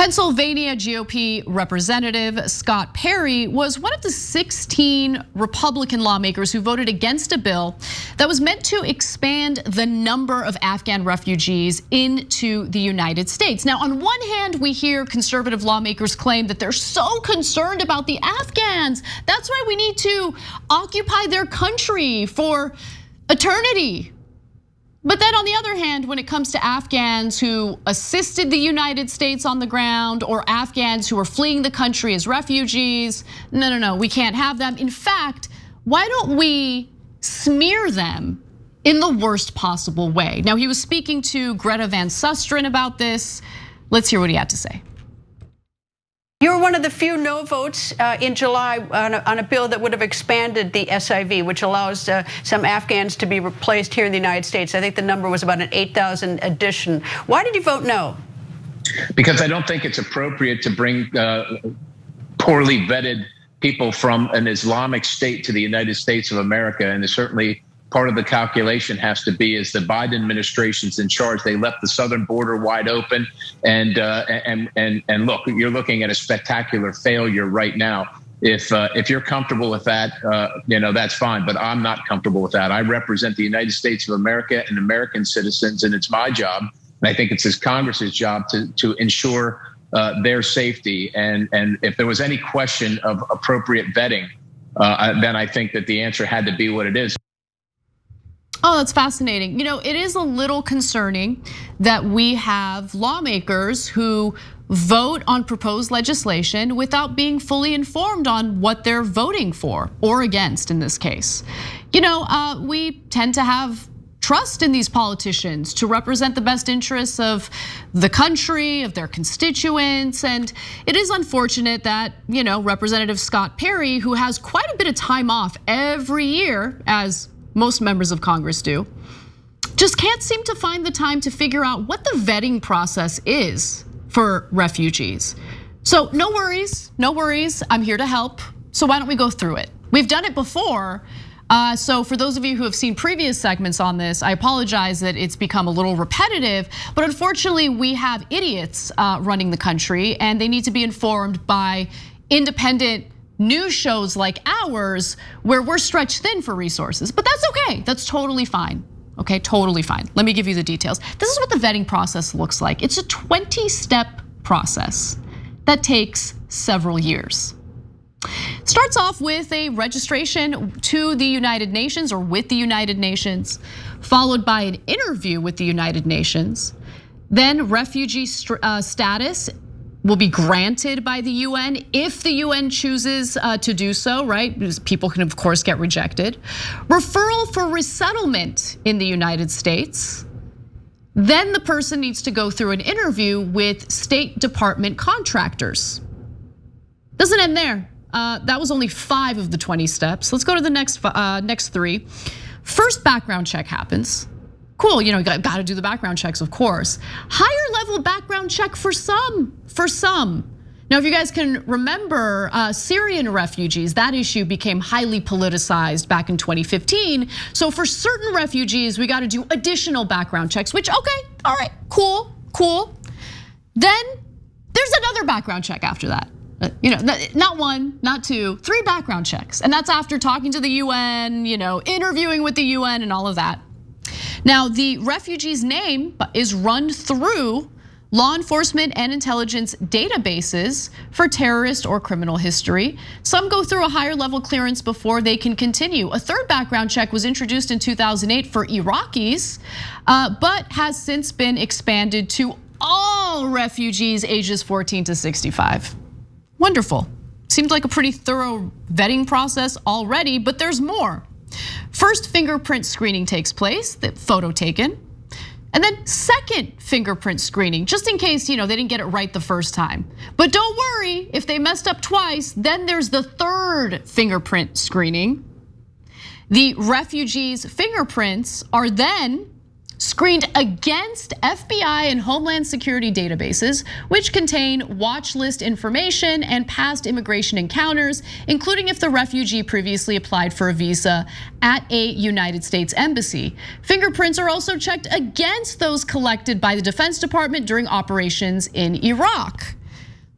Pennsylvania GOP Representative Scott Perry was one of the 16 Republican lawmakers who voted against a bill that was meant to expand the number of Afghan refugees into the United States. Now, on one hand, we hear conservative lawmakers claim that they're so concerned about the Afghans. That's why we need to occupy their country for eternity. But then on the other hand, when it comes to Afghans who assisted the United States on the ground or Afghans who are fleeing the country as refugees, no, we can't have them. In fact, why don't we smear them in the worst possible way? Now, he was speaking to Greta Van Susteren about this. Let's hear what he had to say. You were one of the few no votes in July on a bill that would have expanded the SIV, which allows some Afghans to be replaced here in the United States. I think the number was about an 8,000 addition. Why did you vote no? Because I don't think it's appropriate to bring poorly vetted people from an Islamic state to the United States of America, and certainly part of the calculation has to be is the Biden administration's in charge. They left the southern border wide open, and look, you're looking at a spectacular failure right now. If you're comfortable with that, that's fine. But I'm not comfortable with that. I represent the United States of America and American citizens, and it's my job, and I think it's this Congress's job to ensure their safety. And if there was any question of appropriate vetting, then I think that the answer had to be what it is. Oh, that's fascinating. It is a little concerning that we have lawmakers who vote on proposed legislation without being fully informed on what they're voting for or against in this case. We tend to have trust in these politicians to represent the best interests of the country, of their constituents. And it is unfortunate that, Representative Scott Perry, who has quite a bit of time off every year, as most members of Congress do, just can't seem to find the time to figure out what the vetting process is for refugees. So no worries, I'm here to help. So why don't we go through it? We've done it before. So for those of you who have seen previous segments on this, I apologize that it's become a little repetitive, but unfortunately we have idiots running the country and they need to be informed by independent news shows like ours where we're stretched thin for resources, but that's okay, that's totally fine. Okay, totally fine. Let me give you the details. This is what the vetting process looks like. It's a 20-step process that takes several years. It starts off with a registration to the United Nations or with the United Nations, followed by an interview with the United Nations. Then refugee status will be granted by the UN if the UN chooses to do so, right? Because people can of course get rejected. Referral for resettlement in the United States. Then the person needs to go through an interview with State Department contractors. Doesn't end there. That was only 5 of the 20 steps. Let's go to the next 3. First background check happens. Cool, you got to do the background checks, of course. Higher level background check for some. Now, if you guys can remember Syrian refugees, that issue became highly politicized back in 2015. So for certain refugees, we got to do additional background checks, which, okay, all right, cool. Then there's another background check after that. Not 1, not 2, 3 background checks. And that's after talking to the UN, interviewing with the UN and all of that. Now, the refugee's name is run through law enforcement and intelligence databases for terrorist or criminal history. Some go through a higher level clearance before they can continue. A third background check was introduced in 2008 for Iraqis, but has since been expanded to all refugees ages 14 to 65. Wonderful. Seemed like a pretty thorough vetting process already, but there's more. First fingerprint screening takes place, the photo taken. And then second fingerprint screening, just in case they didn't get it right the first time. But don't worry, if they messed up twice, then there's the third fingerprint screening. The refugees' fingerprints are then screened against FBI and Homeland Security databases, which contain watch list information and past immigration encounters, including if the refugee previously applied for a visa at a United States embassy. Fingerprints are also checked against those collected by the Defense Department during operations in Iraq.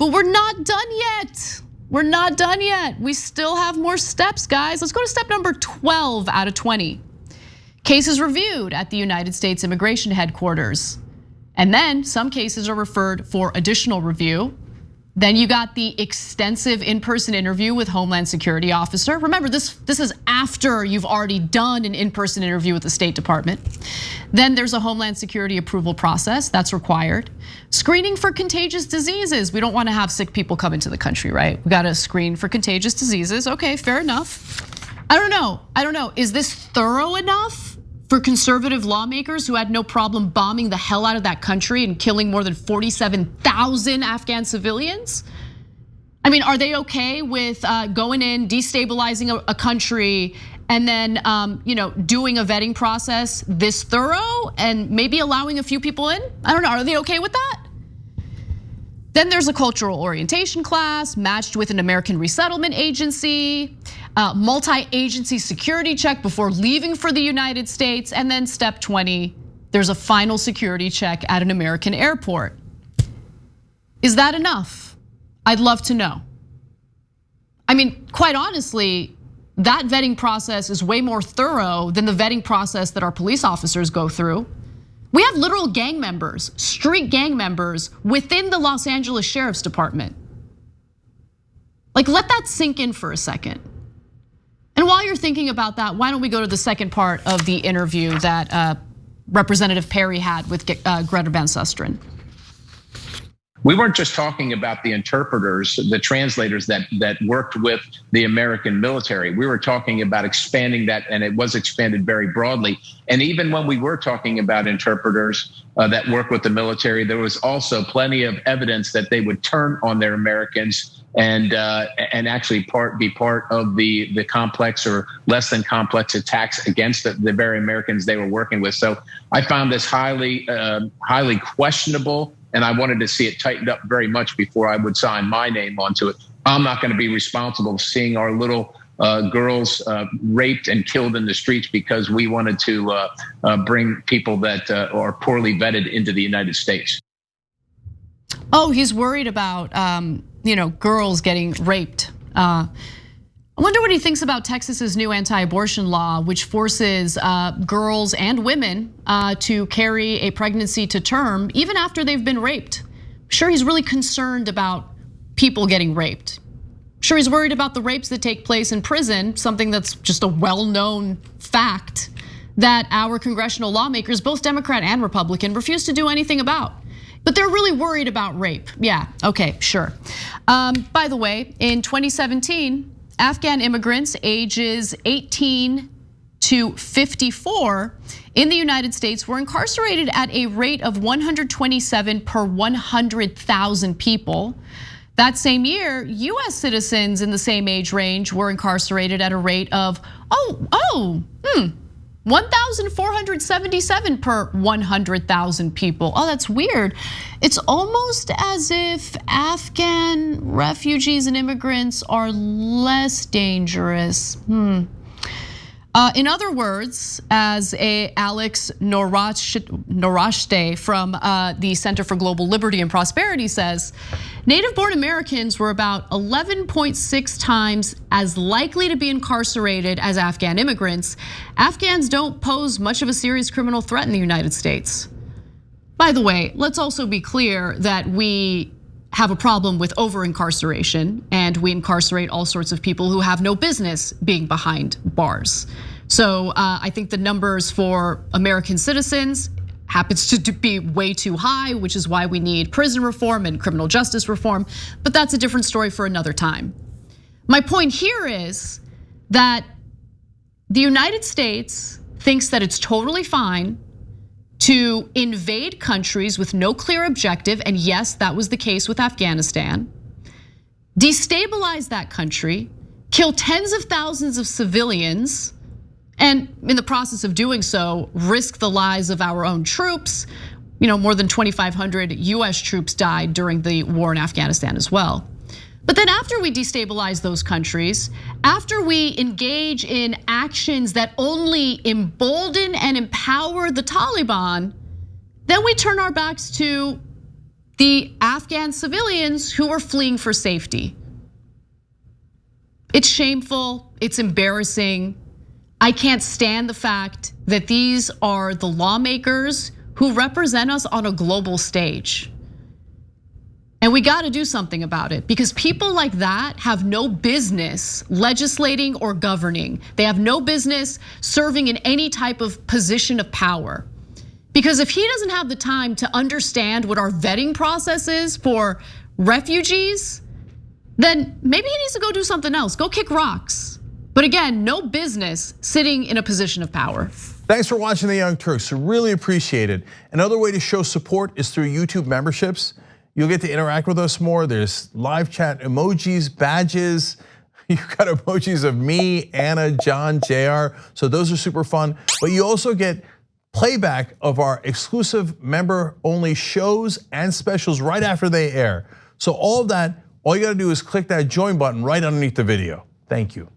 But we're not done yet. We're not done yet. We still have more steps, guys. Let's go to step number 12 out of 20. Cases reviewed at the United States Immigration Headquarters. And then some cases are referred for additional review. Then you got the extensive in-person interview with Homeland Security officer. Remember, this is after you've already done an in-person interview with the State Department. Then there's a Homeland Security approval process that's required. Screening for contagious diseases. We don't want to have sick people come into the country, right? We got to screen for contagious diseases. Okay, fair enough. I don't know. Is this thorough enough for conservative lawmakers who had no problem bombing the hell out of that country and killing more than 47,000 Afghan civilians? I mean, are they okay with going in, destabilizing a country, and then doing a vetting process this thorough and maybe allowing a few people in? I don't know, are they okay with that? Then there's a cultural orientation class matched with an American resettlement agency, multi-agency security check before leaving for the United States, and then step 20, there's a final security check at an American airport. Is that enough? I'd love to know. I mean, quite honestly, that vetting process is way more thorough than the vetting process that our police officers go through. We have literal gang members, street gang members within the Los Angeles Sheriff's Department. Like, let that sink in for a second. And while you're thinking about that, why don't we go to the second part of the interview that Representative Perry had with Greta Van Susteren. We weren't just talking about the interpreters, the translators that worked with the American military. We were talking about expanding that, and it was expanded very broadly. And even when we were talking about interpreters that work with the military, there was also plenty of evidence that they would turn on their Americans and actually be part of the complex or less than complex attacks against the very Americans they were working with. So I found this highly questionable. And I wanted to see it tightened up very much before I would sign my name onto it. I'm not going to be responsible for seeing our little girls raped and killed in the streets because we wanted to bring people that are poorly vetted into the United States. Oh, he's worried about girls getting raped. I wonder what he thinks about Texas's new anti-abortion law, which forces girls and women to carry a pregnancy to term even after they've been raped. I'm sure he's really concerned about people getting raped. I'm sure he's worried about the rapes that take place in prison, something that's just a well-known fact that our congressional lawmakers, both Democrat and Republican, refuse to do anything about. But they're really worried about rape. Yeah, okay, sure. By the way, in 2017, Afghan immigrants ages 18 to 54 in the United States were incarcerated at a rate of 127 per 100,000 people. That same year, US citizens in the same age range were incarcerated at a rate of 1,477 per 100,000 people. Oh, that's weird. It's almost as if Afghan refugees and immigrants are less dangerous. In other words, as Alex Norashte from the Center for Global Liberty and Prosperity says, native-born Americans were about 11.6 times as likely to be incarcerated as Afghan immigrants. Afghans don't pose much of a serious criminal threat in the United States. By the way, let's also be clear that we have a problem with over-incarceration, and we incarcerate all sorts of people who have no business being behind bars. So I think the numbers for American citizens happens to be way too high, which is why we need prison reform and criminal justice reform, but that's a different story for another time. My point here is that the United States thinks that it's totally fine to invade countries with no clear objective, and yes, that was the case with Afghanistan, destabilize that country, kill tens of thousands of civilians, and in the process of doing so, risk the lives of our own troops. More than 2,500 US troops died during the war in Afghanistan as well. But then after we destabilize those countries, after we engage in actions that only embolden and empower the Taliban, then we turn our backs to the Afghan civilians who were fleeing for safety. It's shameful, it's embarrassing. I can't stand the fact that these are the lawmakers who represent us on a global stage. And we gotta do something about it because people like that have no business legislating or governing. They have no business serving in any type of position of power. Because if he doesn't have the time to understand what our vetting process is for refugees, then maybe he needs to go do something else, go kick rocks. But again, no business sitting in a position of power. Thanks for watching The Young Turks, really appreciate it. Another way to show support is through YouTube memberships. You'll get to interact with us more. There's live chat emojis, badges. You've got emojis of me, Anna, John, JR. So those are super fun. But you also get playback of our exclusive member-only shows and specials right after they air. So all of that, all you gotta do is click that join button right underneath the video. Thank you.